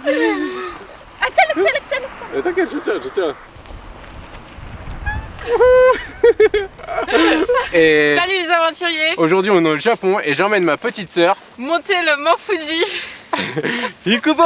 Axel. T'inquiète, je tiens. Et Salut les aventuriers. aujourd'hui on est au Japon et j'emmène ma petite sœur Monter le mont Fuji. Ikuzo.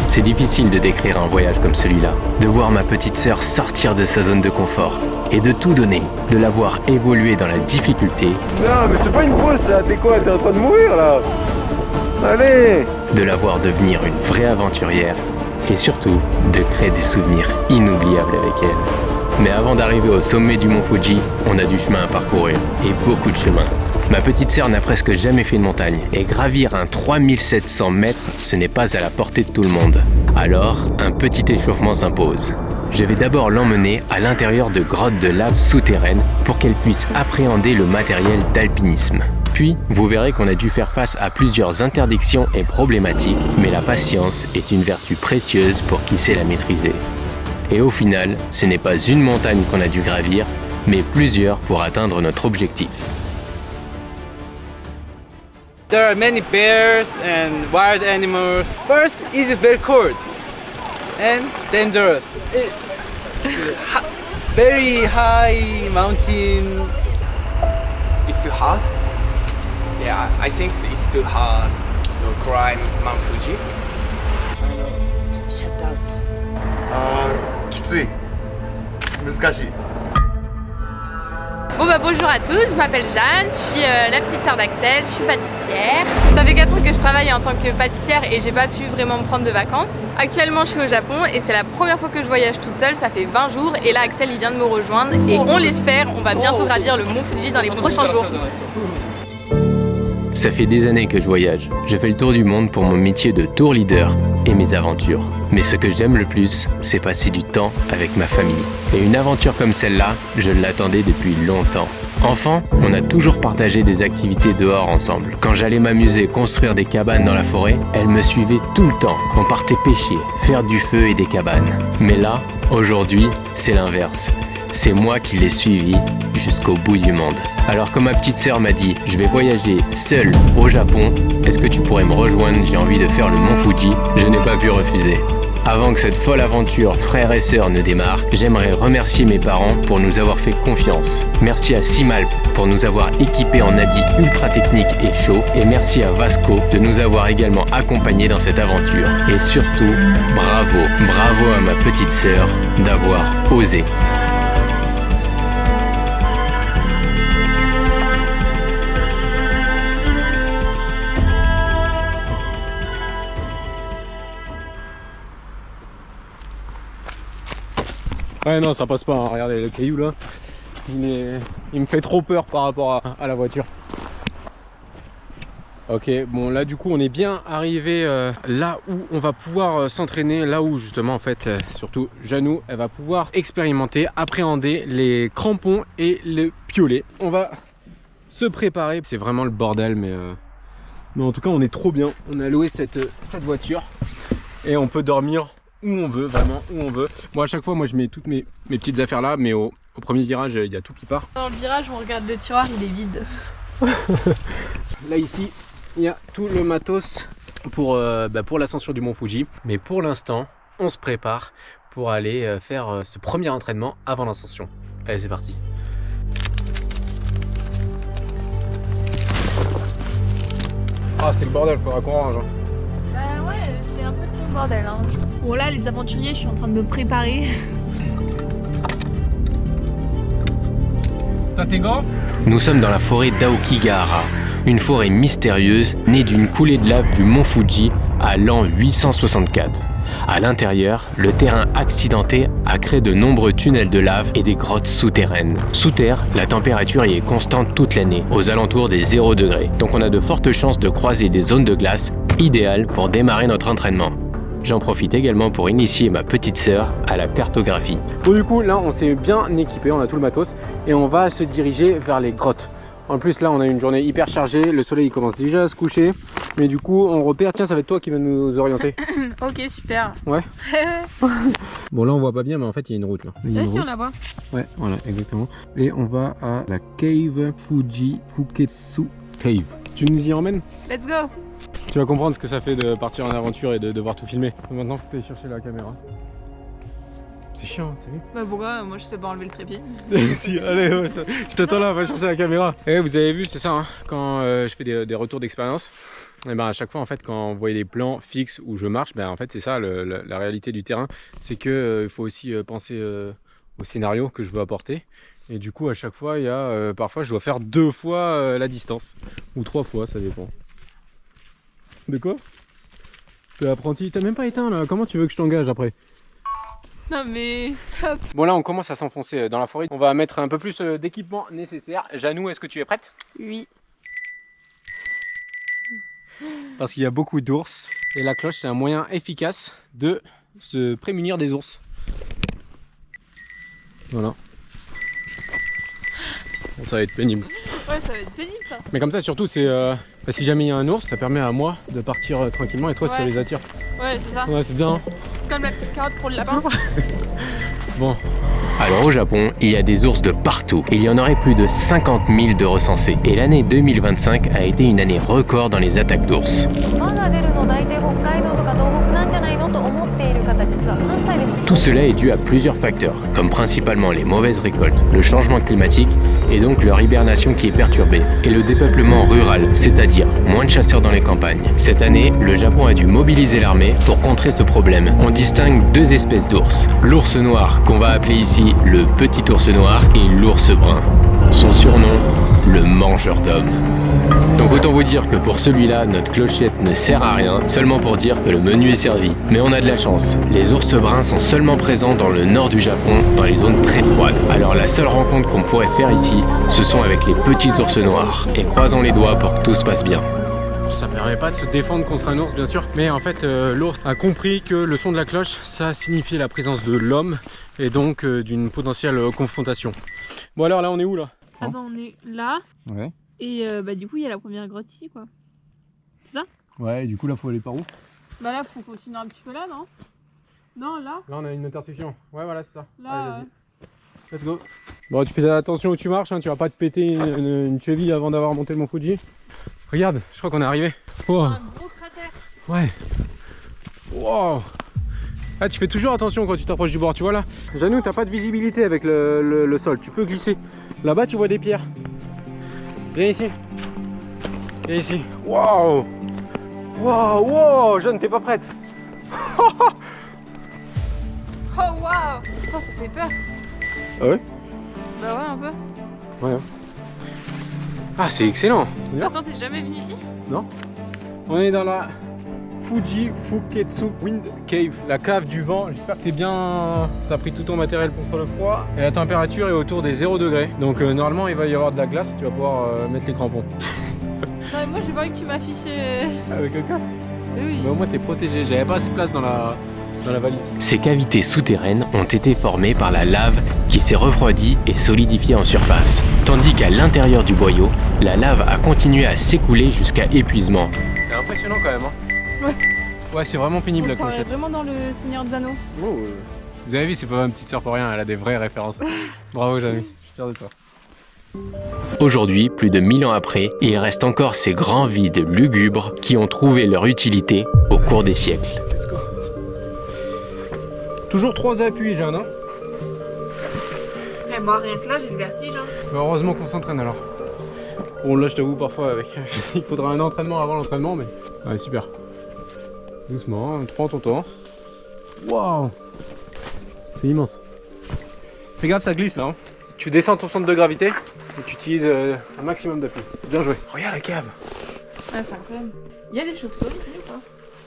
C'est difficile de décrire un voyage comme celui-là, de voir ma petite sœur sortir de sa zone de confort et de tout donner, de la voir évoluer dans la difficulté. Non mais c'est pas une pause ça, t'es quoi? T'es en train de mourir là? Allez! De la voir devenir une vraie aventurière et surtout de créer des souvenirs inoubliables avec elle. Mais avant d'arriver au sommet du mont Fuji, on a du chemin à parcourir et beaucoup de chemin. Ma petite sœur n'a presque jamais fait de montagne et gravir un 3700 mètres, ce n'est pas à la portée de tout le monde. Alors, un petit échauffement s'impose. Je vais d'abord l'emmener à l'intérieur de grottes de lave souterraines pour qu'elle puisse appréhender le matériel d'alpinisme. Puis, vous verrez qu'on a dû faire face à plusieurs interdictions et problématiques, mais la patience est une vertu précieuse pour qui sait la maîtriser. Et au final, ce n'est pas une montagne qu'on a dû gravir, mais plusieurs pour atteindre notre objectif. There are many bears and wild animals. First, it is very cold and dangerous. Very high mountain. It's too hard? Yeah, I think it's too hard to climb Mount Fuji. シャットアウト。きつい。難しい。 Bon bah bonjour à tous, je m'appelle Jeanne, je suis la petite sœur d'Axel, je suis pâtissière. Ça fait 4 ans que je travaille en tant que pâtissière et j'ai pas pu vraiment me prendre de vacances. Actuellement je suis au Japon et c'est la première fois que je voyage toute seule, ça fait 20 jours et là Axel il vient de me rejoindre et on l'espère, on va bientôt gravir le mont Fuji dans les prochains jours. Ça fait des années que je voyage. Je fais le tour du monde pour mon métier de tour leader et mes aventures. Mais ce que j'aime le plus, c'est passer du temps avec ma famille. Et une aventure comme celle-là, je l'attendais depuis longtemps. Enfant, on a toujours partagé des activités dehors ensemble. Quand j'allais m'amuser, construire des cabanes dans la forêt, elle me suivait tout le temps. On partait pêcher, faire du feu et des cabanes. Mais là, aujourd'hui, c'est l'inverse. C'est moi qui l'ai suivi jusqu'au bout du monde. Alors quand ma petite sœur m'a dit « Je vais voyager seule au Japon, est-ce que tu pourrais me rejoindre? J'ai envie de faire le mont Fuji », je n'ai pas pu refuser. Avant que cette folle aventure frères et sœurs ne démarre, j'aimerais remercier mes parents pour nous avoir fait confiance. Merci à Simalp pour nous avoir équipés en habits ultra techniques et chauds. Et merci à Vasco de nous avoir également accompagnés dans cette aventure. Et surtout, bravo à ma petite sœur d'avoir osé. Ouais non ça passe pas, hein. Regardez le caillou là, il me fait trop peur par rapport à la voiture. Ok, bon là du coup on est bien arrivé là où on va pouvoir s'entraîner, là où justement en fait surtout Janou elle va pouvoir expérimenter, appréhender les crampons et le piolet. On va se préparer, c'est vraiment le bordel mais en tout cas on est trop bien, on a loué cette voiture et on peut dormir où on veut, vraiment où on veut. Bon à chaque fois moi je mets toutes mes petites affaires là mais au premier virage il y a tout qui part. Dans le virage on regarde le tiroir, il est vide. Là ici il y a tout le matos pour l'ascension du mont Fuji. Mais pour l'instant on se prépare pour aller faire ce premier entraînement avant l'ascension. Allez c'est parti. Ah c'est le bordel, faudra qu'on range. Ouais, c'est un peu tout le bordel. Hein. Bon là les aventuriers, je suis en train de me préparer. T'as tes gants? Nous sommes dans la forêt d'Aokigahara, une forêt mystérieuse née d'une coulée de lave du mont Fuji à l'an 864. À l'intérieur, le terrain accidenté a créé de nombreux tunnels de lave et des grottes souterraines. Sous terre, la température y est constante toute l'année, aux alentours des 0 degrés. Donc on a de fortes chances de croiser des zones de glace idéales pour démarrer notre entraînement. J'en profite également pour initier ma petite sœur à la cartographie. Bon du coup là on s'est bien équipé, on a tout le matos et on va se diriger vers les grottes. En plus là on a une journée hyper chargée, le soleil il commence déjà à se coucher. Mais du coup on repère, tiens ça va être toi qui va nous orienter. Ok, super. Ouais. Bon là on voit pas bien mais en fait il y a une route là. Il y a Là une si route. on la voit. Ouais voilà exactement. Et on va à la cave Fuji Fuketsu Cave. Tu nous y emmènes? Let's go. Tu vas comprendre ce que ça fait de partir en aventure et de devoir tout filmer. Maintenant faut que tu ailles chercher la caméra. C'est chiant, t'as vu? Bah pourquoi? Moi je sais pas enlever le trépied. Si, allez, ouais, je t'attends là, va chercher la caméra. Et vous avez vu, c'est ça, hein, quand je fais des retours d'expérience, et ben à chaque fois en fait quand vous voyez les plans fixes où je marche, ben en fait c'est ça la réalité du terrain, c'est que il faut aussi penser au scénario que je veux apporter. Et du coup à chaque fois il y a parfois je dois faire 2 fois la distance ou 3 fois, ça dépend. De quoi? T'es apprenti, t'as même pas éteint là, comment tu veux que je t'engage après? Non mais stop. Bon là on commence à s'enfoncer dans la forêt. On va mettre un peu plus d'équipement nécessaire. Janou, est-ce que tu es prête? Oui. Parce qu'il y a beaucoup d'ours. Et la cloche c'est un moyen efficace de se prémunir des ours. Voilà. Bon, ça va être pénible. Ouais, ça va être pénible ça. Mais comme ça surtout c'est si jamais il y a un ours, ça permet à moi de partir tranquillement et toi tu les attires. Ouais c'est ça. Ouais c'est bien. C'est comme la petite carotte pour le lapin. Bon. Alors au Japon, il y a des ours de partout. Il y en aurait plus de 50 000 de recensés. Et l'année 2025 a été une année record dans les attaques d'ours. Tout cela est dû à plusieurs facteurs, comme principalement les mauvaises récoltes, le changement climatique et donc leur hibernation qui est perturbée, et le dépeuplement rural, c'est-à-dire moins de chasseurs dans les campagnes. Cette année, le Japon a dû mobiliser l'armée pour contrer ce problème. On distingue 2 espèces d'ours. L'ours noir, qu'on va appeler ici le petit ours noir, et l'ours brun. Son surnom, le mangeur d'hommes. Donc autant vous dire que pour celui-là, notre clochette ne sert à rien, seulement pour dire que le menu est servi. Mais on a de la chance, les ours bruns sont seulement présents dans le nord du Japon, dans les zones très froides. Alors la seule rencontre qu'on pourrait faire ici, ce sont avec les petits ours noirs. Et croisons les doigts pour que tout se passe bien. Ça permet pas de se défendre contre un ours bien sûr, mais en fait l'ours a compris que le son de la cloche ça signifiait la présence de l'homme et donc d'une potentielle confrontation. Bon alors là on est où là? Attends, on est là. Ouais. Et bah du coup il y a la première grotte ici quoi. C'est ça? Ouais, du coup là faut aller par où? Bah là faut continuer un petit peu là, non? Non, là? Là on a une intersection. Ouais voilà c'est ça. Là. Allez, vas-y. Let's go. Bon tu fais attention où tu marches, hein, tu vas pas te péter une cheville avant d'avoir monté le mont Fuji. Regarde, je crois qu'on est arrivé. Oh. Un gros cratère. Ouais. Wow. Ah, tu fais toujours attention quand tu t'approches du bord, tu vois là. Janou, t'as pas de visibilité avec le sol, tu peux glisser. Là-bas, tu vois des pierres. Viens ici. Viens ici. Waouh. Waouh, wow. Jeanne, t'es pas prête. Oh waouh. Oh, ça fait peur. Ah ouais? Bah ouais, un peu. Ouais. Ah, c'est excellent. Attends, t'es jamais venu ici? Non. On est dans la Fuji Fuketsu Wind Cave, la cave du vent. J'espère que t'es bien. T'as pris tout ton matériel contre le froid. Et la température est autour des 0 degrés. Donc normalement il va y avoir de la glace, tu vas pouvoir mettre les crampons. Non, mais moi j'ai pas envie que tu m'affiches. Avec le casque? Oui. Bah, au moins t'es protégé. J'avais pas assez de place dans la valise. Ces cavités souterraines ont été formées par la lave qui s'est refroidie et solidifiée en surface. Tandis qu'à l'intérieur du boyau, la lave a continué à s'écouler jusqu'à épuisement. C'est impressionnant quand même. Hein. Ouais. Ouais, c'est vraiment pénible la On est clochette. vraiment dans le Seigneur des Anneaux. Oh, vous avez vu, c'est pas une petite sœur pour rien, elle a des vraies références. Bravo, Jamie. Je suis fier de toi. Aujourd'hui, plus de 1000 ans après, il reste encore ces grands vides lugubres qui ont trouvé leur utilité au cours des siècles. Let's go. Toujours 3 appuis, Jeanne. Hein. Et moi, rien que là, j'ai le vertige. Hein. Bah, heureusement qu'on s'entraîne alors. Bon, là, je t'avoue, parfois, avec... il faudra un entraînement avant l'entraînement, mais. Ouais, super. Doucement, prends ton temps. Waouh! C'est immense. Fais gaffe, ça glisse là. Hein. Tu descends ton centre de gravité et tu utilises un maximum d'appui. Bien joué. Regarde la cave. Ah, c'est incroyable. Il y a des chauves-souris ici ou pas?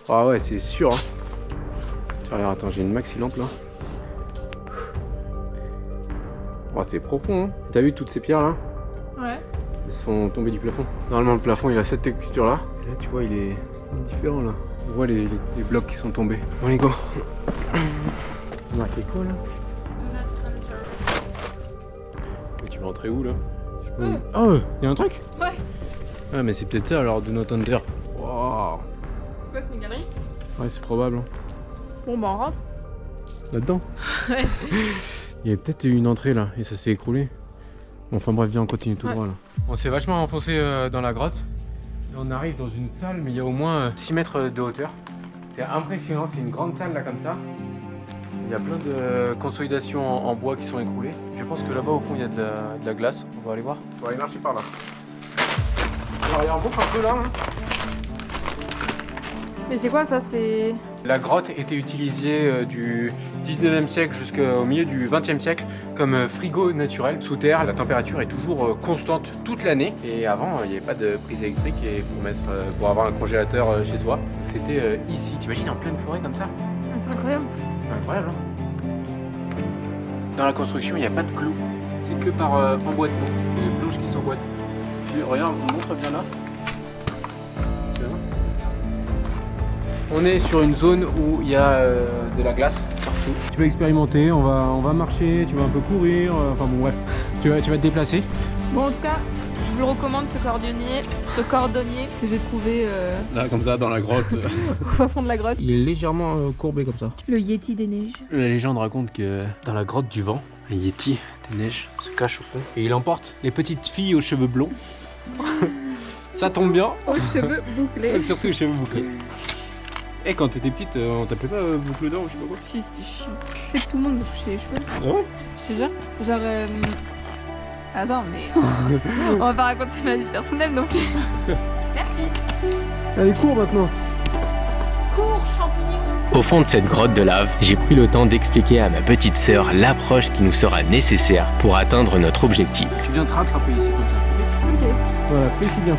Ah ouais, c'est sûr. Hein. Regarde, attends, j'ai une maxi lampe là. Oh, c'est profond. Hein. T'as vu toutes ces pierres là? Ouais. Elles sont tombées du plafond. Normalement, le plafond il a cette texture là. Et là, tu vois, il est différent là. On voit les blocs qui sont tombés. Bon, les gars. On a marqué quoi là? Mais tu vas entrer où là? Oh, il y a un truc? Ouais. Ah, mais c'est peut-être ça alors, Do Not Enter. Wow. C'est quoi, c'est une galerie? Ouais, c'est probable. Hein. Bon, bah on rentre. Là-dedans? Ouais. Il y avait peut-être une entrée là, et ça s'est écroulé. Bon, enfin bref, viens, on continue tout droit là. On s'est vachement enfoncé dans la grotte. Et on arrive dans une salle, mais il y a au moins 6 mètres de hauteur. C'est impressionnant, c'est une grande salle là comme ça. Il y a plein de consolidations en bois qui sont écroulées. Je pense que là-bas au fond il y a de la glace. On va aller voir. On va aller marcher par là. Alors il y a un groupe un peu là. Hein. Mais c'est quoi ça? C'est... La grotte était utilisée du 19e siècle jusqu'au milieu du 20e siècle comme frigo naturel sous terre. La température est toujours constante toute l'année. Et avant, il n'y avait pas de prise électrique et pour avoir un congélateur chez soi. C'était ici. T'imagines en pleine forêt comme ça? C'est incroyable. C'est incroyable. Hein. Dans la construction, il n'y a pas de clous. C'est que par emboîtement. C'est les planches qui s'emboîtent. Regarde, on montre bien là. On est sur une zone où il y a de la glace partout. Tu vas expérimenter, on va marcher, tu vas un peu courir, enfin bon bref, tu vas te déplacer. Bon, en tout cas, je vous le recommande, ce cordonnier que j'ai trouvé Là comme ça dans la grotte. au fond de la grotte. Il est légèrement courbé comme ça. Le Yeti des neiges. La légende raconte que dans la grotte du vent, un Yeti des neiges se cache au fond et il emporte les petites filles aux cheveux blonds. Ça tombe bien. Aux cheveux bouclés. Surtout aux cheveux bouclés. Et quand t'étais petite, on t'appelait pas boucle d'or ou je sais pas quoi? Si, c'était chiant. Tu sais que tout le monde me touchait les cheveux. Ah ouais? Je te jure. Genre... Attends, mais... on va pas raconter ma vie personnelle non plus. Merci. Allez, cours maintenant. Cours, champignon. Au fond de cette grotte de lave, j'ai pris le temps d'expliquer à ma petite sœur l'approche qui nous sera nécessaire pour atteindre notre objectif. Tu viens te rattraper ici comme ça. Ok. Voilà, fais bien.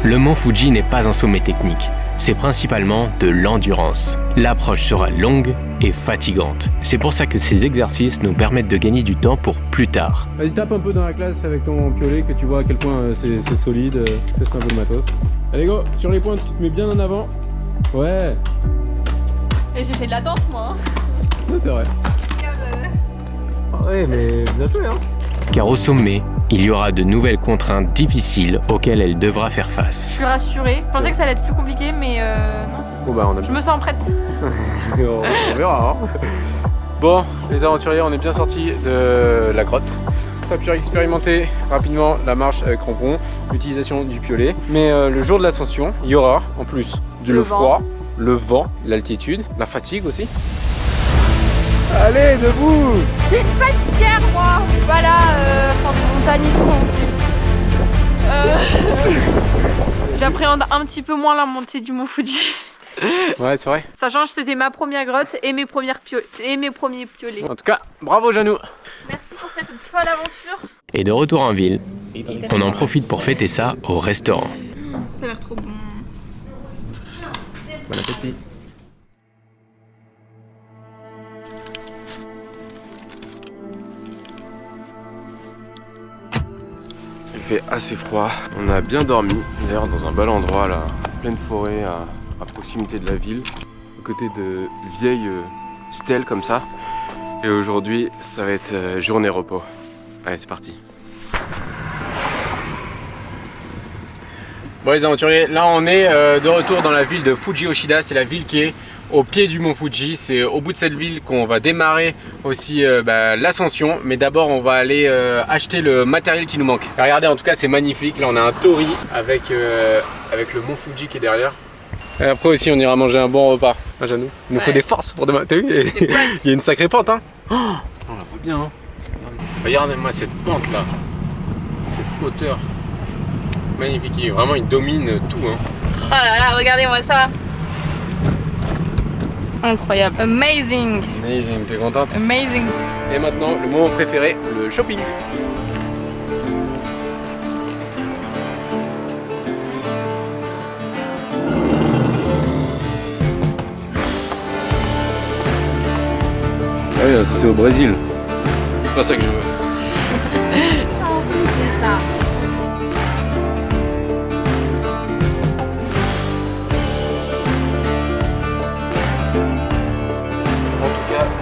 Le mont Fuji n'est pas un sommet technique, c'est principalement de l'endurance. L'approche sera longue et fatigante. C'est pour ça que ces exercices nous permettent de gagner du temps pour plus tard. Vas-y, tape un peu dans la classe avec ton piolet, que tu vois à quel point c'est solide, teste un peu de matos. Allez go, sur les pointes, tu te mets bien en avant. Ouais. Et j'ai fait de la danse moi. Ouais, c'est vrai. Ouais, mais bien joué hein. Car au sommet, il y aura de nouvelles contraintes difficiles auxquelles elle devra faire Je face. suis rassurée. Je pensais que ça allait être plus compliqué, mais non, c'est... Bon bah on a Je me sens prête. on verra hein. Bon, les aventuriers, on est bien sortis de la grotte. On a pu expérimenter rapidement la marche avec crampons, l'utilisation du piolet. Mais le jour de l'ascension, il y aura en plus Le froid, le vent, l'altitude, la fatigue aussi. Allez, debout! C'est une pâtissière moi. Je suis pas là faire des montagnes et tout. J'appréhende un petit peu moins la montée du mont Fuji. Ouais, c'est vrai. Ça change, c'était ma première grotte et mes premiers piolets. En tout cas, bravo Janou! Merci pour cette folle aventure. Et de retour en ville, on en profite pour fêter ça au restaurant. Ça a l'air trop bon. Bon appétit! Il fait assez froid, on a bien dormi, d'ailleurs dans un bel endroit là, en pleine forêt, à proximité de la ville, à côté de vieilles stèles comme ça. Et aujourd'hui, ça va être journée repos. Allez, c'est parti. Bon les aventuriers, là on est de retour dans la ville de Fuji Yoshida, c'est la ville qui est au pied du mont Fuji. C'est au bout de cette ville qu'on va démarrer aussi l'ascension. Mais d'abord on va aller acheter le matériel qui nous manque. Et regardez, en tout cas c'est magnifique. Là on a un tori avec le mont Fuji qui est derrière. Et après aussi on ira manger un bon repas. Hein, Janou, il nous faut des forces pour demain. T'as vu? Il y a une sacrée pente hein. Oh, on la voit bien hein. Regardez-moi cette pente là. Cette hauteur. Magnifique, vraiment il domine tout hein. Oh là là, regardez-moi ça. Incroyable. Amazing. Amazing, t'es contente? Amazing. Et maintenant, le moment préféré, le shopping. Ah oui, c'est au Brésil. C'est pas ça que je veux. C'est ça.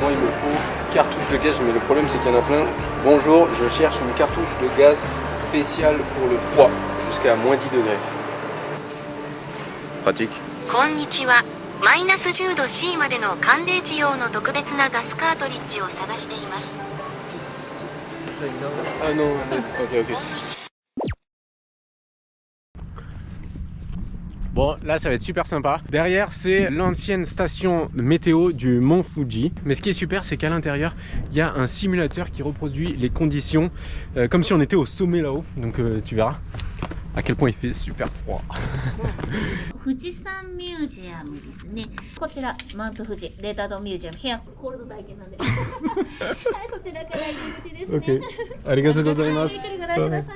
Moi il me faut cartouche de gaz, mais le problème c'est qu'il y en a plein. Bonjour, je cherche une cartouche de gaz spécial pour le froid, jusqu'à moins 10 degrés. Pratique. こんにちは。マイナス10度 C までの寒冷地用の特別なガスカートリッジを探しています。 Ah non, ok. Bon, là ça va être super sympa. Derrière c'est l'ancienne station météo du mont Fuji. Mais ce qui est super, c'est qu'à l'intérieur il y a un simulateur qui reproduit les conditions comme si on était au sommet là-haut. Donc tu verras à quel point il fait super froid. 富士山ミュージアムですね。こちらマウント富士レーダードミュージアム、部屋コールド体験なんで。はい、そちらから入り口ですね。Ok. Arigatou gozaimasu. ゆっくりご覧くださいませ。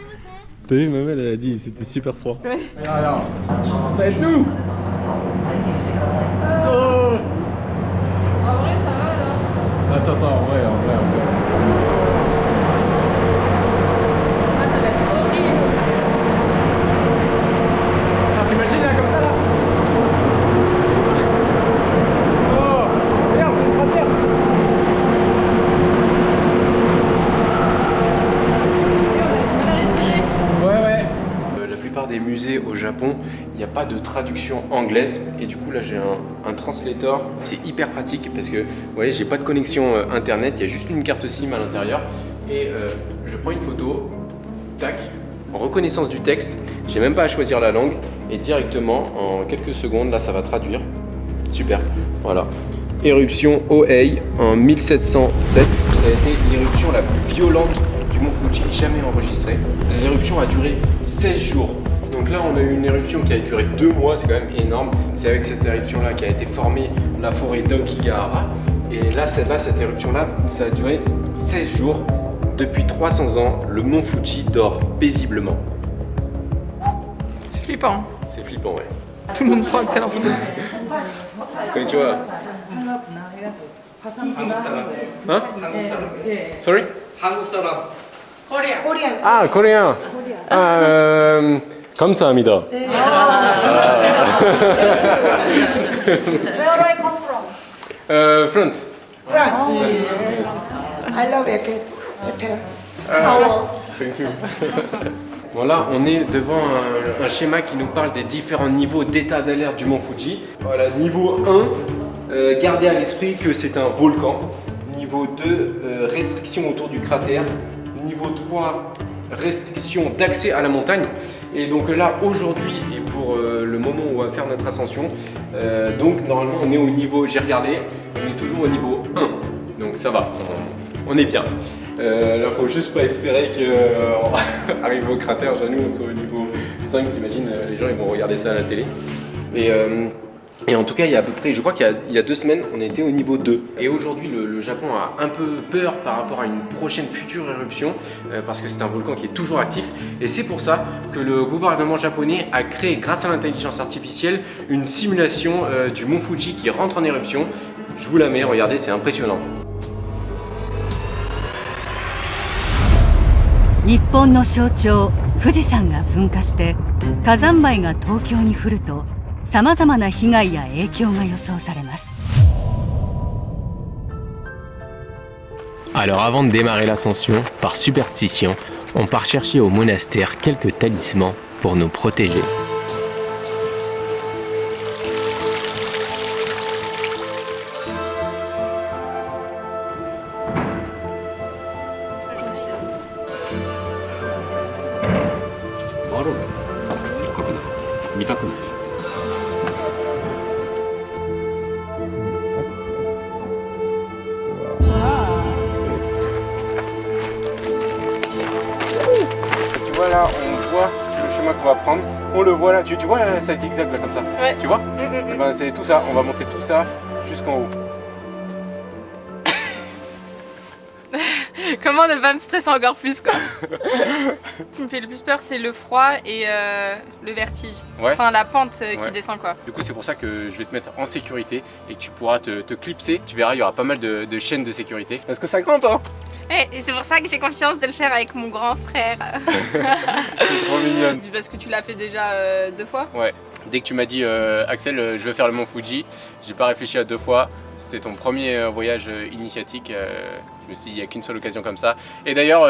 T'as vu, ma mère elle a dit c'était super froid. Ouais. Regarde, ça va être nous. Oh. En vrai, ça va là. Attends, en vrai. Ah, ça va être horrible. Alors, t'imagines là comme ça là. Oh, regarde, c'est une crinière. Et on a du mal à respirer. Ouais. La plupart des musées au Japon, il n'y a pas de traduction anglaise et du coup là j'ai un translator. C'est hyper pratique parce que vous voyez, j'ai pas de connexion internet, il y a juste une carte SIM à l'intérieur et je prends une photo, tac, en reconnaissance du texte, j'ai même pas à choisir la langue et directement en quelques secondes là ça va traduire. Super, voilà. Éruption Ohei en 1707, ça a été l'éruption la plus violente du mont Fuji jamais enregistrée. L'éruption a duré 16 jours. Donc là on a eu une éruption qui a duré 2 mois, c'est quand même énorme. C'est avec cette éruption là qu'a été formée la forêt d'Aokigahara. Et là cette éruption là, ça a duré 16 jours. Depuis 300 ans, le mont Fuji dort paisiblement. C'est flippant. C'est flippant, ouais. Tout le monde prend excellent photo. Konnichiwa. Hein? Sorry? Ah, coréen. 감사합니다. Where I come from? France. France. I love Epe. Power. Thank you. Bon là, on est devant un schéma qui nous parle des différents niveaux d'état d'alerte du mont Fuji. Voilà, niveau 1, gardez à l'esprit que c'est un volcan. Niveau 2, restriction autour du cratère. Niveau 3, restriction d'accès à la montagne. Et donc là, aujourd'hui, et pour le moment où on va faire notre ascension, donc normalement on est au niveau, j'ai regardé, on est toujours au niveau 1. Donc ça va, on est bien. Là, faut juste pas espérer qu'arriver au cratère, Janou, on soit au niveau 5. T'imagines, les gens ils vont regarder ça à la télé. Et en tout cas, il y a à peu près, je crois qu'il y a 2 semaines, on était au niveau 2. Et aujourd'hui, le Japon a un peu peur par rapport à une prochaine future éruption, parce que c'est un volcan qui est toujours actif. Et c'est pour ça que le gouvernement japonais a créé, grâce à l'intelligence artificielle, une simulation du mont Fuji qui rentre en éruption. Je vous la mets, regardez, c'est impressionnant. 日本の象徴富士山が噴火して火山灰が東京に降るとさまざまな被害や影響が予想されます。 Alors avant de démarrer l'ascension, par superstition, on part chercher au monastère quelques talismans pour nous protéger. Tu vois là, on voit le chemin qu'on va prendre. On le voit là, tu vois là, ça zigzag là comme ça. Ouais. Tu vois? Et ben, c'est tout ça, on va monter tout ça jusqu'en haut. Comment ne pas me stresser encore plus quoi. Ce qui me fait le plus peur c'est le froid et le vertige. Ouais. Enfin la pente qui Ouais. descend quoi. Du coup, c'est pour ça que je vais te mettre en sécurité et que tu pourras te clipser. Tu verras, il y aura pas mal de chaînes de sécurité. Parce que ça grimpe, hein? Et c'est pour ça que j'ai confiance de le faire avec mon grand frère. C'est trop mignonne. Parce que tu l'as fait déjà 2 fois. Ouais. Dès que tu m'as dit Axel, je veux faire le mont Fuji, j'ai pas réfléchi à 2 fois. C'était ton premier voyage initiatique. Je me suis dit, il n'y a qu'une seule occasion comme ça. Et d'ailleurs,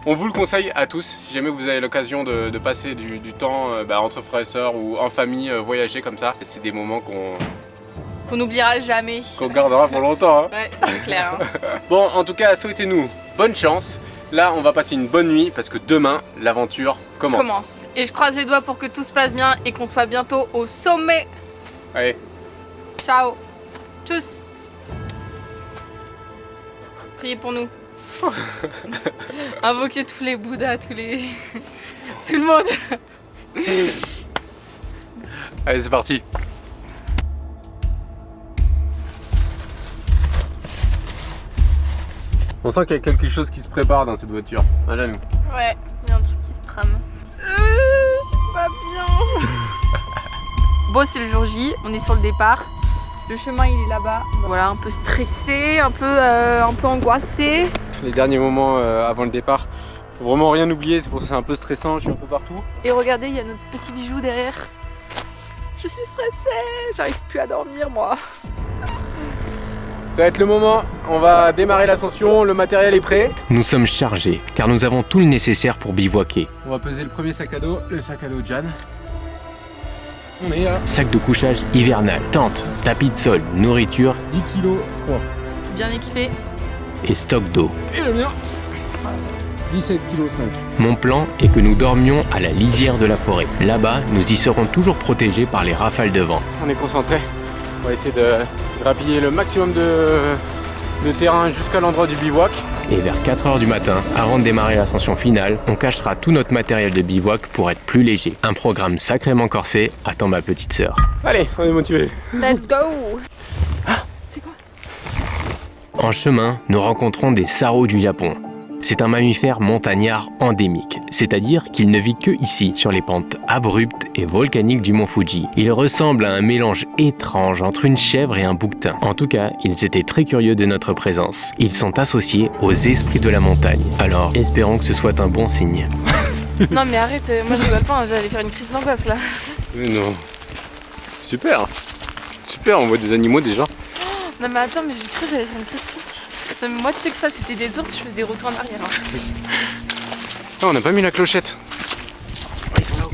On vous le conseille à tous, si jamais vous avez l'occasion de passer du temps entre frères et sœurs ou en famille, voyager comme ça. C'est des moments qu'on n'oubliera jamais. Qu'on gardera pour longtemps. Hein. Ouais, c'est clair. Hein. Bon, en tout cas, souhaitez-nous bonne chance. Là, on va passer une bonne nuit parce que demain, l'aventure commence. Et je croise les doigts pour que tout se passe bien et qu'on soit bientôt au sommet. Allez. Ciao. Tchuss. Priez pour nous. Invoquez tous les Bouddhas, tout le monde. Allez, c'est parti. On sent qu'il y a quelque chose qui se prépare dans cette voiture. Hein, Janou? Ouais, il y a un truc qui se trame. Je suis pas bien. Bon, c'est le jour J, on est sur le départ. Le chemin il est là-bas. Voilà, un peu stressé, un peu angoissé. Les derniers moments avant le départ, faut vraiment rien oublier, c'est pour ça que c'est un peu stressant, je suis un peu partout. Et regardez, il y a notre petit bijou derrière. Je suis stressée, j'arrive plus à dormir moi. Ça va être le moment, on va démarrer l'ascension, le matériel est prêt. Nous sommes chargés, car nous avons tout le nécessaire pour bivouaquer. On va peser le premier sac à dos, le sac à dos Jan. On est là. Sac de couchage hivernal, tente, tapis de sol, nourriture, 10 kg 3. Bien équipé. Et stock d'eau. Et le mien 17 kg 5. Mon plan est que nous dormions à la lisière de la forêt. Là-bas, nous y serons toujours protégés par les rafales de vent. On est concentré. On va essayer de grappiller le maximum de terrain jusqu'à l'endroit du bivouac. Et vers 4 h du matin, avant de démarrer l'ascension finale, on cachera tout notre matériel de bivouac pour être plus léger. Un programme sacrément corsé attend ma petite sœur. Allez, on est motivés. Let's go. C'est quoi? En chemin, nous rencontrons des sarraux du Japon. C'est un mammifère montagnard endémique, c'est-à-dire qu'il ne vit que ici, sur les pentes abruptes et volcaniques du mont Fuji. Il ressemble à un mélange étrange entre une chèvre et un bouquetin. En tout cas, ils étaient très curieux de notre présence. Ils sont associés aux esprits de la montagne. Alors, espérons que ce soit un bon signe. Non mais arrête, moi je rigole pas, hein, j'allais faire une crise d'angoisse là. Mais non. Super. Super, on voit des animaux déjà. Non mais attends, mais j'ai cru que j'allais faire une crise d'angoisse. Non mais moi tu sais que ça c'était des ours, je faisais des retours en arrière. Hein. Ah, on n'a pas mis la clochette. Oh, ils sont là-haut.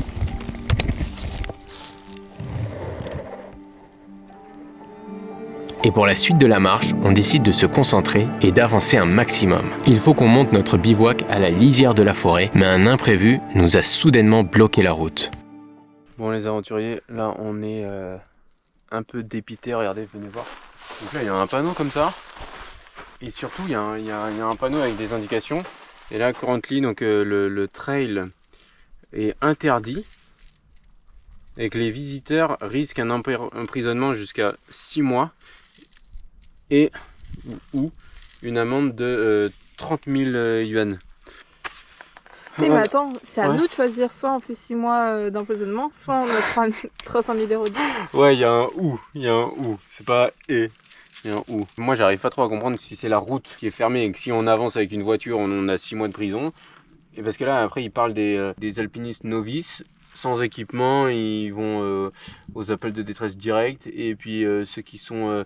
Et pour la suite de la marche, on décide de se concentrer et d'avancer un maximum. Il faut qu'on monte notre bivouac à la lisière de la forêt, mais un imprévu nous a soudainement bloqué la route. Bon les aventuriers, là on est un peu dépité, regardez, venez voir. Donc là il y a un panneau comme ça. Et surtout, il y a un panneau avec des indications. Et là, currently, donc le trail est interdit et que les visiteurs risquent un emprisonnement jusqu'à 6 mois et ou une amende de 30 000 yuan. Oui, mais attends, c'est à nous de choisir. Soit on fait 6 mois d'emprisonnement, soit on a 300 000 euros de dette. Ouais, il y a un ou. C'est pas et. Moi j'arrive pas trop à comprendre si c'est la route qui est fermée et que si on avance avec une voiture on a 6 mois de prison. Et parce que là après ils parlent des alpinistes novices sans équipement, ils vont aux appels de détresse direct et puis ceux qui sont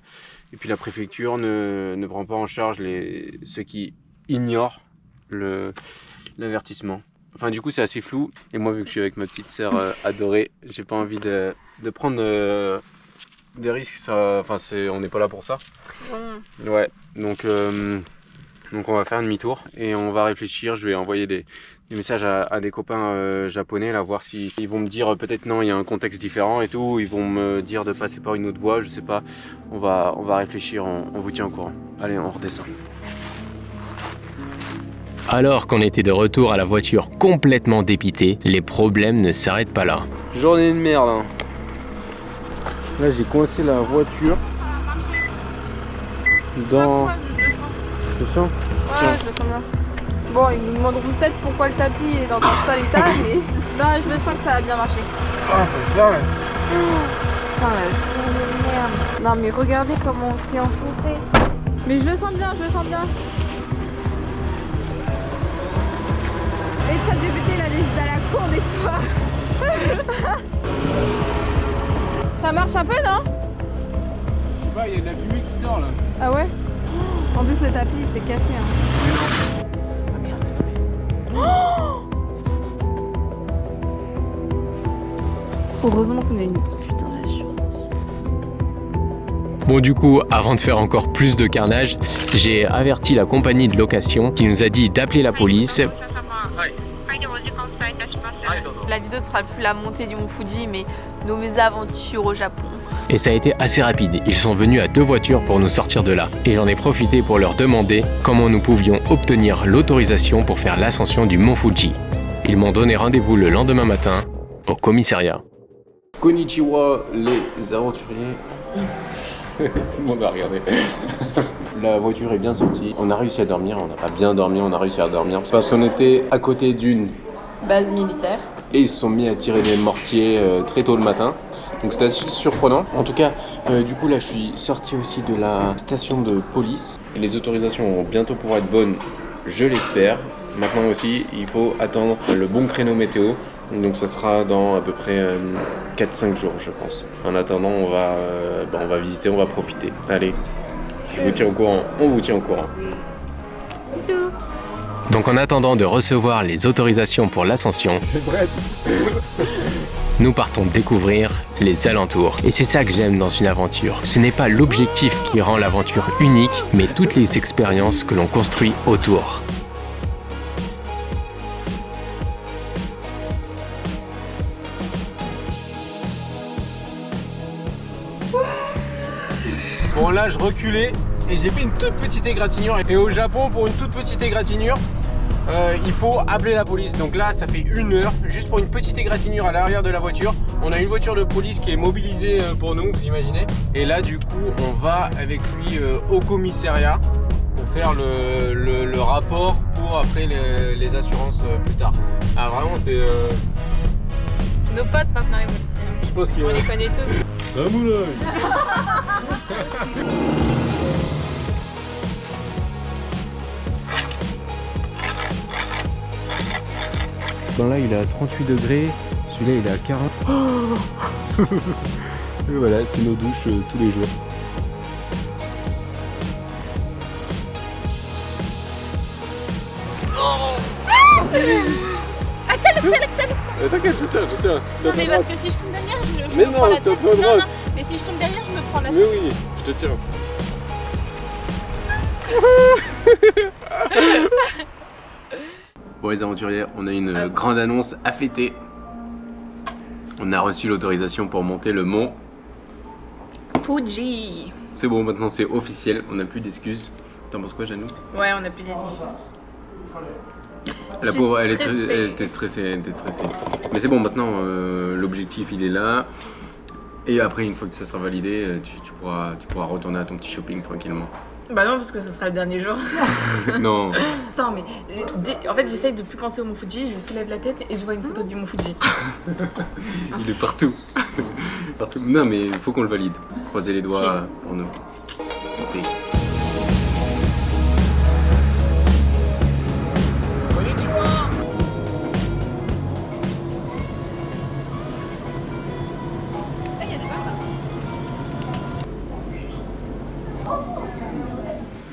et puis la préfecture ne prend pas en charge ceux qui ignorent l'avertissement. Enfin du coup c'est assez flou et moi vu que je suis avec ma petite sœur adorée, j'ai pas envie de prendre des risques, on n'est pas là pour ça. Ouais, donc on va faire un demi-tour et on va réfléchir. Je vais envoyer des messages à des copains japonais, là, voir s'ils vont me dire peut-être non, il y a un contexte différent et tout. Ils vont me dire de passer par une autre voie, je sais pas. On va réfléchir, on vous tient au courant. Allez, on redescend. Alors qu'on était de retour à la voiture complètement dépité, les problèmes ne s'arrêtent pas là. Journée de merde, hein. Là j'ai coincé la voiture dans... Je le sens. Ouais, je le sens bien. Bon, ils nous demanderont peut-être pourquoi le tapis est dans un sale état, mais non, je le sens que ça va bien marcher. Ah, ça se fait, ouais. Putain, la journée de merde. Non, mais regardez comment on s'est enfoncé. Mais je le sens bien, je le sens bien. Et ChatGPT, il a des idées à la con des fois. Ça marche un peu, non? Je sais pas, il y a de la fumée qui sort là. Ah ouais? En plus le tapis il s'est cassé. Hein. Ah merde. Heureusement qu'on a une putain d'assurance. Bon du coup, avant de faire encore plus de carnage, j'ai averti la compagnie de location qui nous a dit d'appeler la police. La vidéo sera plus la montée du mont Fuji, mais nos mésaventures au Japon. Et ça a été assez rapide. Ils sont venus à 2 voitures pour nous sortir de là. Et j'en ai profité pour leur demander comment nous pouvions obtenir l'autorisation pour faire l'ascension du mont Fuji. Ils m'ont donné rendez-vous le lendemain matin au commissariat. Konnichiwa les aventuriers. Tout le monde va regarder. La voiture est bien sortie. On a réussi à dormir. On n'a pas bien dormi, on a réussi à dormir. Parce qu'on était à côté d'une base militaire. Et ils se sont mis à tirer des mortiers très tôt le matin. Donc c'était assez surprenant. En tout cas, du coup là je suis sorti aussi de la station de police. Et les autorisations vont bientôt pouvoir être bonnes, je l'espère. Maintenant aussi, il faut attendre le bon créneau météo. Donc ça sera dans à peu près 4-5 jours je pense. En attendant, on va visiter, on va profiter. Allez, je vous tiens au courant, on vous tient au courant. Bisous. Donc en attendant de recevoir les autorisations pour l'ascension, nous partons découvrir les alentours. Et c'est ça que j'aime dans une aventure. Ce n'est pas l'objectif qui rend l'aventure unique, mais toutes les expériences que l'on construit autour. Bon là je reculais et j'ai fait une toute petite égratignure. Et au Japon, pour une toute petite égratignure, il faut appeler la police. Donc là ça fait 1 heure juste pour une petite égratignure à l'arrière de la voiture. On a une voiture de police qui est mobilisée pour nous, vous imaginez. Et là du coup on va avec lui au commissariat pour faire le rapport pour après les assurances plus tard. Ah vraiment c'est nos potes maintenant les policiers. Je pense qu'on les connaît tous. Bon là il est à 38 degrés, celui-là il est à 40. Et voilà, c'est nos douches tous les jours. Axel. T'inquiète, je tiens. Non mais parce que si je tombe derrière, je mais me non, prends la t'es tête. trop droite. Non, mais si je tombe derrière, je me prends la tête. Mais oui, je te tiens. Bon les aventuriers, on a une grande annonce à fêter. On a reçu l'autorisation pour monter le mont Fuji. C'est bon, maintenant c'est officiel, on n'a plus d'excuses. T'en penses quoi, Janou? Ouais, on n'a plus d'excuses. La pauvre, elle était stressée, Mais c'est bon, maintenant l'objectif il est là. Et après, une fois que ça sera validé, tu pourras retourner à ton petit shopping tranquillement. Bah non, parce que ça sera le dernier jour. Non. Attends, mais en fait, j'essaye de plus penser au mont Fuji, je soulève la tête et je vois une photo du mont Fuji. Il est partout. Partout. Non, mais il faut qu'on le valide. Croisez les doigts pour nous. Santé.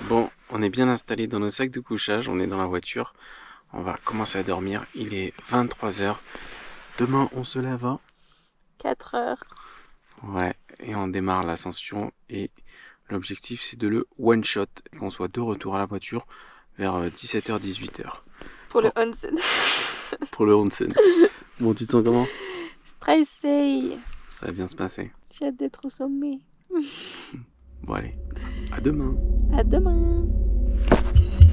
Bon, on est bien installé dans nos sacs de couchage, on est dans la voiture, on va commencer à dormir, il est 23h, demain on se lève à 4h. Ouais, et on démarre l'ascension et l'objectif c'est de le one shot, qu'on soit de retour à la voiture vers 17h, 18h. Pour le onsen. Pour le onsen. Bon, tu te sens comment? Stressé. Ça va bien se passer. J'ai hâte d'être au sommet. Bon allez, à demain. À demain.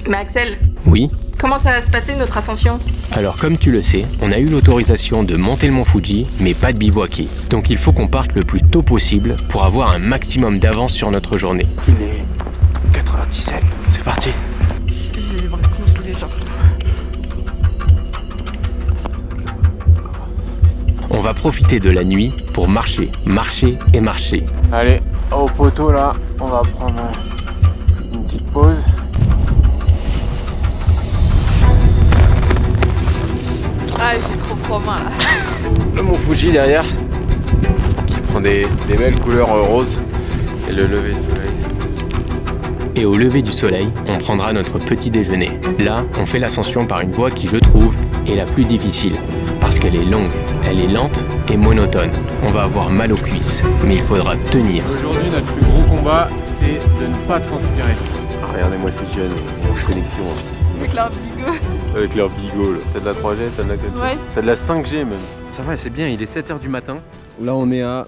Mais Axel, Oui. comment ça va se passer notre ascension? Alors comme tu le sais, on a eu l'autorisation de monter le mont Fuji, mais pas de bivouaquer. Donc il faut qu'on parte le plus tôt possible pour avoir un maximum d'avance sur notre journée. Il est 4h17, c'est parti. J'ai les bras congelés, genre. On va profiter de la nuit pour marcher. Allez, au poteau là, on va prendre une petite pause. Ah, j'ai trop faim là. Le mont Fuji derrière, qui prend des belles couleurs roses et le lever de soleil. Et au lever du soleil, on prendra notre petit déjeuner. Là, on fait l'ascension par une voie qui, je trouve, est la plus difficile. Parce qu'elle est longue, elle est lente et monotone. On va avoir mal aux cuisses, mais il faudra tenir. Aujourd'hui, notre plus gros combat, c'est de ne pas transpirer. Ah, regardez-moi ces jeunes en connexion. Avec leur bigot. Avec leur bigot, là. T'as de la 3G, t'as de la 4G, Ouais. t'as de la 5G même. Ça va, c'est bien, il est 7h du matin. Là, on est à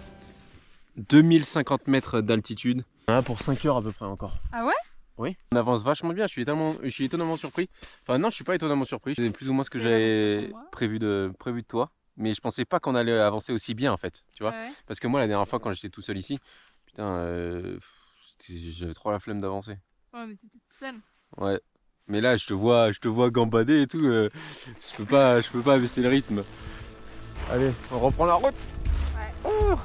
2050 mètres d'altitude. On a pour 5 heures à peu près encore. Ah ouais? Oui. On avance vachement bien, je suis étonnamment surpris. Enfin non, je suis pas étonnamment surpris. C'est plus ou moins ce que j'avais prévu de toi. Mais je pensais pas qu'on allait avancer aussi bien en fait, tu vois. Ouais. Parce que moi, la dernière fois quand j'étais tout seul ici, putain, j'avais trop la flemme d'avancer. Ouais, mais t'étais tout seul. Ouais. Mais là, je te vois gambader et tout. Je peux pas baisser le rythme. Allez, on reprend la route. Ouais. Oh.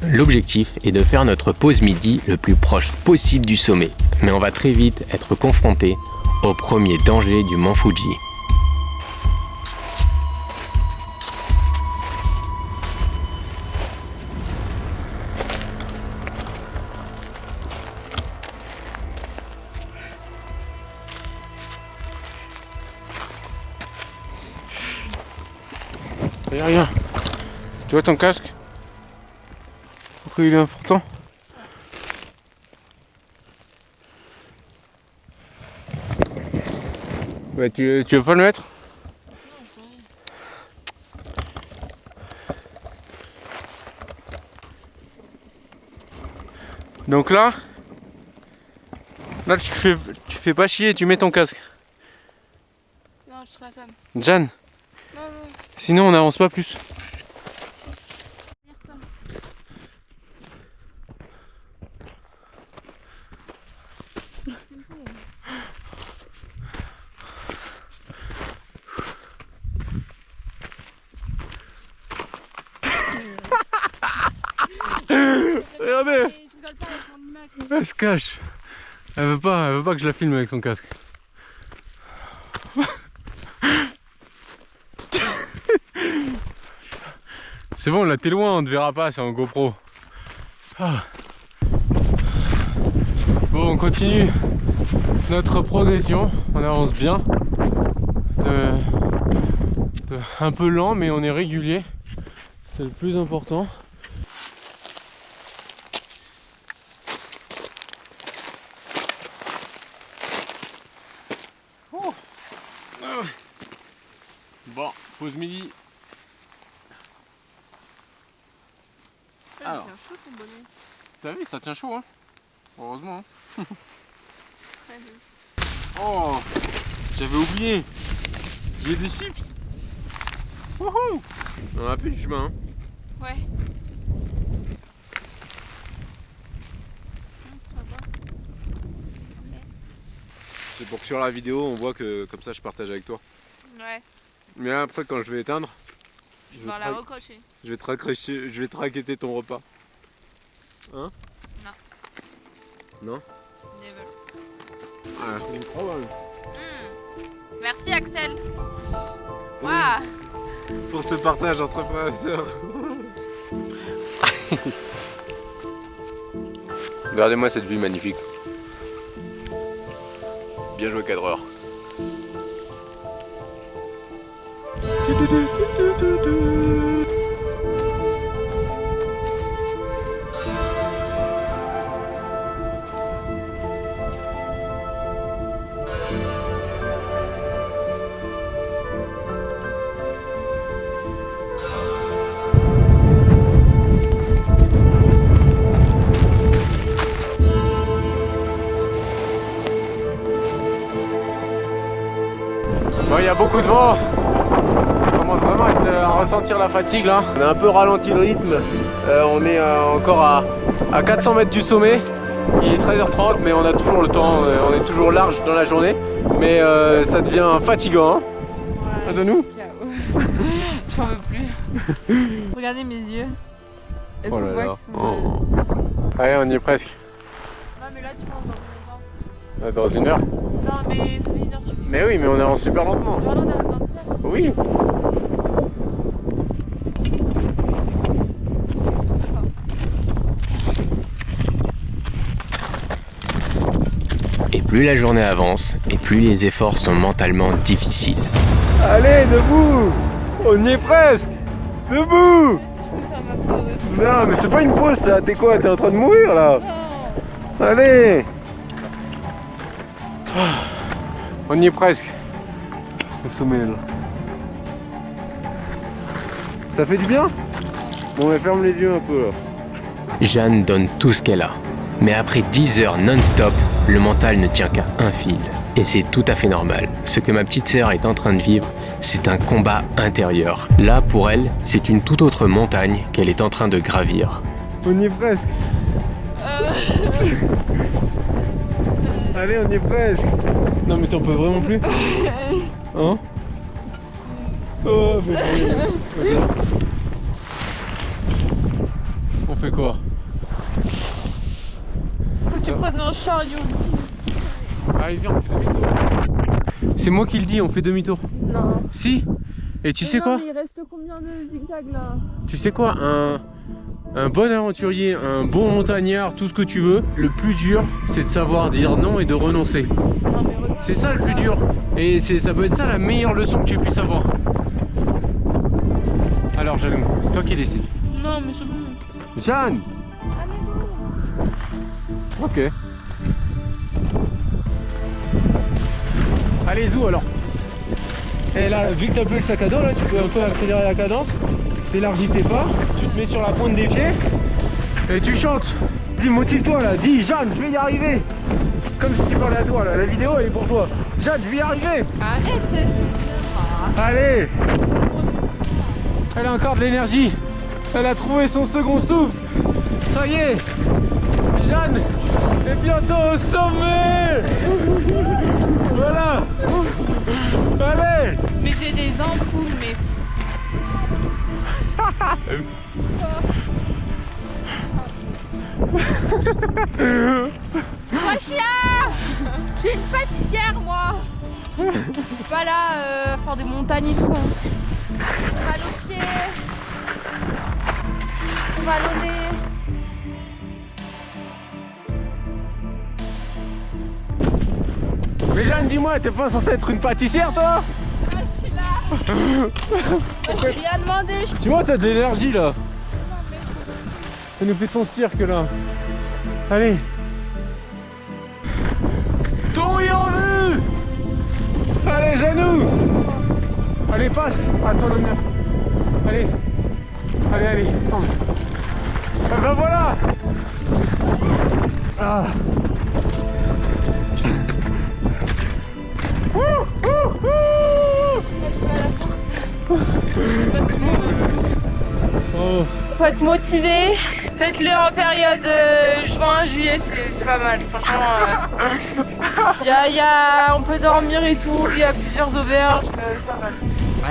L'objectif est de faire notre pause midi le plus proche possible du sommet. Mais on va très vite être confronté au premier danger du mont Fuji. Rien. Tu vois ton casque? Pourquoi il est important? Ouais, tu veux pas le mettre? Donc là tu fais pas chier, tu mets ton casque. Non, je te la flamme. Jeanne, Non. sinon on n'avance pas plus. Regardez, elle se cache. Elle veut pas que je la filme avec son casque. C'est bon, là t'es loin, on te verra pas, c'est en GoPro. Ah. Bon, on continue notre progression, on avance bien. Un peu lent, mais on est régulier. C'est le plus important. Oh. Ah. Bon, pause midi. Alors, chaud ton bonnet. T'as vu, ça tient chaud, hein. Heureusement. Hein. Très bien. Oh, j'avais oublié. J'ai des chips. Wouhou. On a fait du chemin. Hein. Ouais. Ça va. C'est pour que sur la vidéo, on voit que comme ça, je partage avec toi. Ouais. Mais là, après, quand je vais éteindre, Je vais la recrocher. je vais te raqueter ton repas. Hein? Non. Non? Never. Ah, c'est une problème. Merci Axel. Waouh. Pour ce partage entre frères et sœurs. Regardez-moi cette vue magnifique. Bien joué cadreur. Bon, il y a beaucoup de vent. On commence vraiment à ressentir la fatigue là. On a un peu ralenti le rythme. On est encore à 400 mètres du sommet. Il est 13h30 mais on a toujours le temps. On est toujours large dans la journée. Mais ça devient fatigant. Hein. Ouais, de nous. J'en veux plus. Regardez mes yeux. Est-ce qu'on voit qu'ils sont... Allez, on y est presque. Non mais là tu penses dans 1 heure. Dans 1 heure? Non mais ça fait 1 heure tu fais. Mais oui, mais on avance super lentement. Genre là on arrive dans 1 heure. Oui. D'accord. plus la journée avance et plus les efforts sont mentalement difficiles. Allez, debout! On y est presque! Debout! Non, mais c'est pas une pause ça, t'es quoi? T'es en train de mourir là? Allez! On y est presque. Au sommet là. Ça fait du bien? Bon, mais ferme les yeux un peu là. Jeanne donne tout ce qu'elle a. Mais après 10 heures non-stop, le mental ne tient qu'à un fil. Et c'est tout à fait normal. Ce que ma petite sœur est en train de vivre, c'est un combat intérieur. Là, pour elle, c'est une toute autre montagne qu'elle est en train de gravir. On y est presque. Allez, on y est presque. Non mais t'en peux vraiment plus? Hein? Oh, mais on fait quoi? Faut que tu prennes un chariot. Allez viens, on fait demi-tour. C'est moi qui le dis, on fait demi-tour. Non. Si? Et tu sais quoi? Il reste combien de zigzags là? Tu sais quoi? Un bon aventurier, un bon montagnard, tout ce que tu veux, le plus dur c'est de savoir dire non et de renoncer. C'est ça le plus dur. Et ça peut être ça la meilleure leçon que tu puisses avoir. Alors Jeanne, c'est toi qui décides. Non mais c'est bon. Jeanne! Ok. Allez zou alors. Et là, vu que t'as plus le sac à dos, là, tu peux un peu accélérer la cadence. T'élargis tes pas, tu te mets sur la pointe des pieds et tu chantes. Dis, motive-toi là, dis Jeanne, je vais y arriver. Comme si tu parlais à toi là, la vidéo elle est pour toi. Jeanne, je vais y arriver. Arrête, tu me Allez. Elle a encore de l'énergie. Elle a trouvé son second souffle. Ça y est. Jeanne est bientôt au sommet. Voilà. Allez. Mais j'ai des ampoules, mais... Moi je suis là. Je suis une pâtissière moi. Je suis pas là à faire des montagnes et tout. Mal aux pieds. Mal au nez. Mais Jeanne, dis-moi, t'es pas censée être une pâtissière toi? Ah, je suis là. Moi, j'ai rien demandé. Tu vois, t'as de l'énergie là. Elle nous fait son cirque là. Allez. Ton y en vue. Allez, Janou. Allez, passe. À toi l'honneur. Allez. Allez, allez. Tombe. Ah ben voilà. Ah. Oh. Faut être motivé. Faites-le en période juin-juillet, c'est pas mal. Franchement, on peut dormir et tout. Il y a plusieurs auberges, c'est pas mal.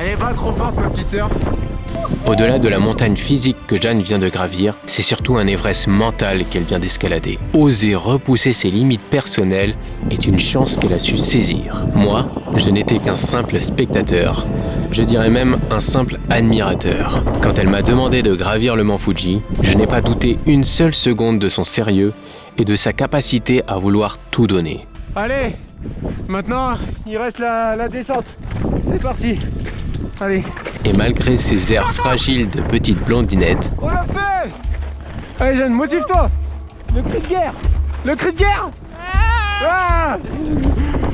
Elle est pas trop forte, ma petite sœur. Au-delà de la montagne physique que Jeanne vient de gravir, c'est surtout un Everest mental qu'elle vient d'escalader. Oser repousser ses limites personnelles est une chance qu'elle a su saisir. Moi, je n'étais qu'un simple spectateur. Je dirais même un simple admirateur. Quand elle m'a demandé de gravir le mont Fuji, je n'ai pas douté une seule seconde de son sérieux et de sa capacité à vouloir tout donner. Allez, maintenant, il reste la descente. C'est parti. Allez. Et malgré ses airs fragiles de petite blondinette, on l'a fait. Allez Jeanne, motive-toi. Le cri de guerre. Le cri de guerre. Ah.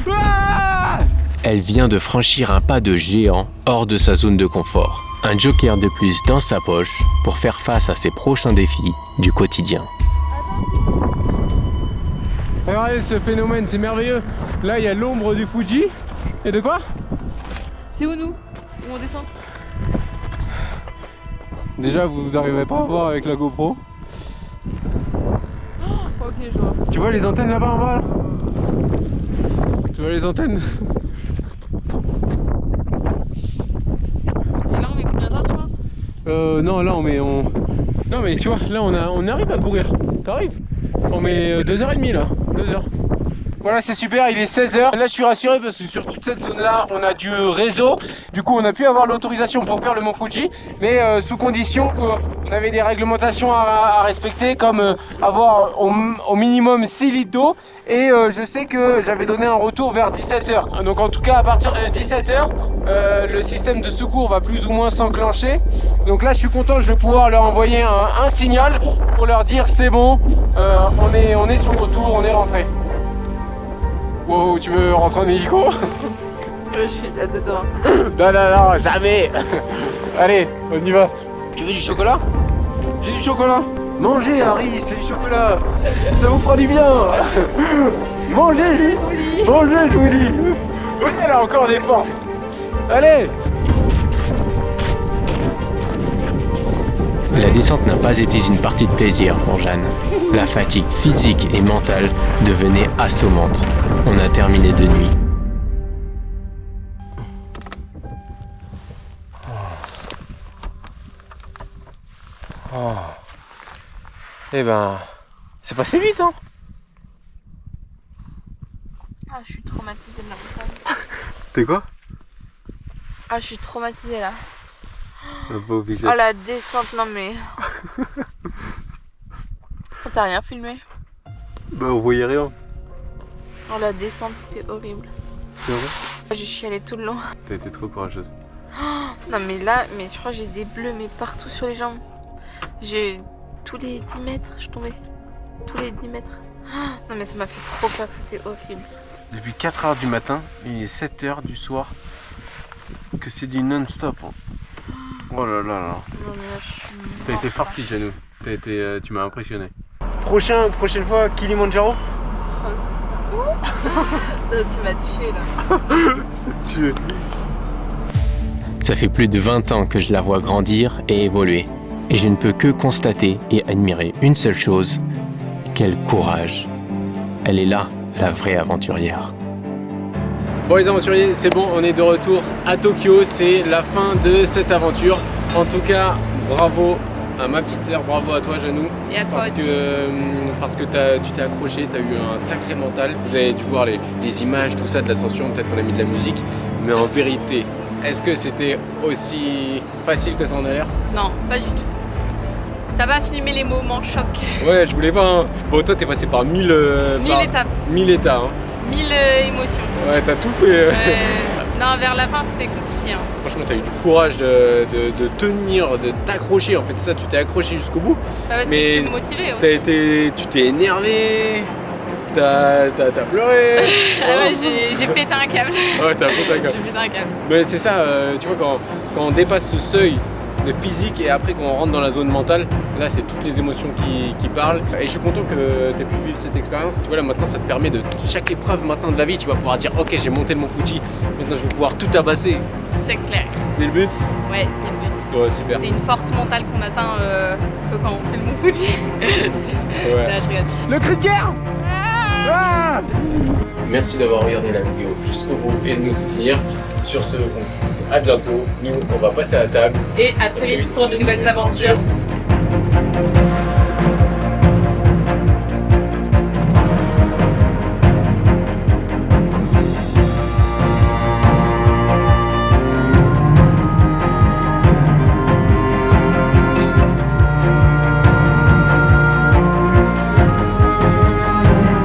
Ah. Elle vient de franchir un pas de géant hors de sa zone de confort. Un joker de plus dans sa poche pour faire face à ses prochains défis du quotidien. Regardez ce phénomène, c'est merveilleux. Là, il y a l'ombre du Fuji. Et de quoi? C'est où nous? Où on descend? Déjà, vous n'arriverez pas à voir avec la GoPro. Oh, ok, je vois. Tu vois les antennes là-bas en bas là? Tu vois les antennes? Et là, on met combien d'heures, tu penses? Non, là on met... Non mais tu vois, là on arrive à courir. T'arrives? On met 2h30 là. 2h. Voilà, c'est super, il est 16h. Là, je suis rassuré parce que sur toute cette zone-là, on a du réseau. Du coup, on a pu avoir l'autorisation pour faire le Mont Fuji, mais sous condition qu'on avait des réglementations à respecter, comme avoir au minimum 6 litres d'eau. Et je sais que j'avais donné un retour vers 17h. Donc, en tout cas, à partir de 17h, le système de secours va plus ou moins s'enclencher. Donc là, je suis content, je vais pouvoir leur envoyer un signal pour leur dire c'est bon, on est sur le retour, on est rentré. Wow, tu veux rentrer en hélico? Je suis là dedans. Non, jamais. Allez, on y va. Tu veux du chocolat? J'ai du chocolat. Mangez, Harry, c'est du chocolat. Ça vous fera du bien. Mangez, mangez, je vous dis. Oui, elle a encore des forces. Allez. La descente n'a pas été une partie de plaisir pour Jeanne. La fatigue physique et mentale devenait assommante. On a terminé de nuit. Oh. Eh ben, c'est passé vite, hein. Ah, je suis traumatisée de la montagne. T'es quoi? Ah, je suis traumatisée là. Pas obligé. Oh la descente, non mais... T'as rien filmé? Bah on voyait rien. Oh la descente, c'était horrible. C'est vrai? J'ai chialé tout le long. T'as été trop courageuse. Oh, non mais là, je crois que j'ai des bleus mais partout sur les jambes. J'ai tous les 10 mètres, je tombais. Tous les 10 mètres. Oh, non mais ça m'a fait trop peur, c'était horrible. Depuis 4h du matin, il est 7h du soir. Que c'est du non-stop. Hein. Oh là là là. Non mais là, je suis... T'as été forti, Janou. Tu m'as impressionné. Prochaine fois, Kilimanjaro. Oh, c'est ça. Tu m'as tué là. Tué. Ça fait plus de 20 ans que je la vois grandir et évoluer. Et je ne peux que constater et admirer une seule chose. Quel courage. Elle est là, la vraie aventurière. Bon les aventuriers, c'est bon, on est de retour à Tokyo, c'est la fin de cette aventure. En tout cas, bravo à ma petite sœur, bravo à toi Janou. Et à toi aussi. Parce que tu t'es accroché, tu as eu un sacré mental. Vous avez dû voir les images, tout ça de l'ascension, peut-être qu'on a mis de la musique. Mais en vérité, est-ce que c'était aussi facile que ça en a l'air? Non, pas du tout. T'as pas filmé les moments choc. Ouais, je voulais pas. Hein. Bon, toi t'es passé par 1000 étapes. 1000 états. Hein. 1000 émotions. Ouais, t'as tout fait. Non, vers la fin c'était compliqué. Hein. Franchement, t'as eu du courage de tenir, de t'accrocher. En fait, ça, tu t'es accroché jusqu'au bout. Parce que tu me motivais aussi. Tu t'es énervé, t'as pleuré. Ah ouais, j'ai pété un câble. Ouais, t'as pété un câble. J'ai pété un câble. Mais c'est ça, tu vois, quand on dépasse ce seuil de physique et après quand on rentre dans la zone mentale, là c'est toutes les émotions qui parlent. Et je suis content que tu aies pu vivre cette expérience. Tu vois là maintenant ça te permet de chaque épreuve maintenant de la vie, tu vas pouvoir dire ok j'ai monté le Mont Fuji, maintenant je vais pouvoir tout tabasser. C'est clair. C'était le but? Ouais, c'était le but. Ouais, super. C'est une force mentale qu'on atteint quand on fait le Mont Fuji. Ouais. Là, je rigole. Le cri de guerre. Ah. Merci d'avoir regardé la vidéo jusqu'au bout et de nous soutenir. Sur ce, à bientôt. Nous, on va passer à la table. Et à très vite pour de nouvelles aventures.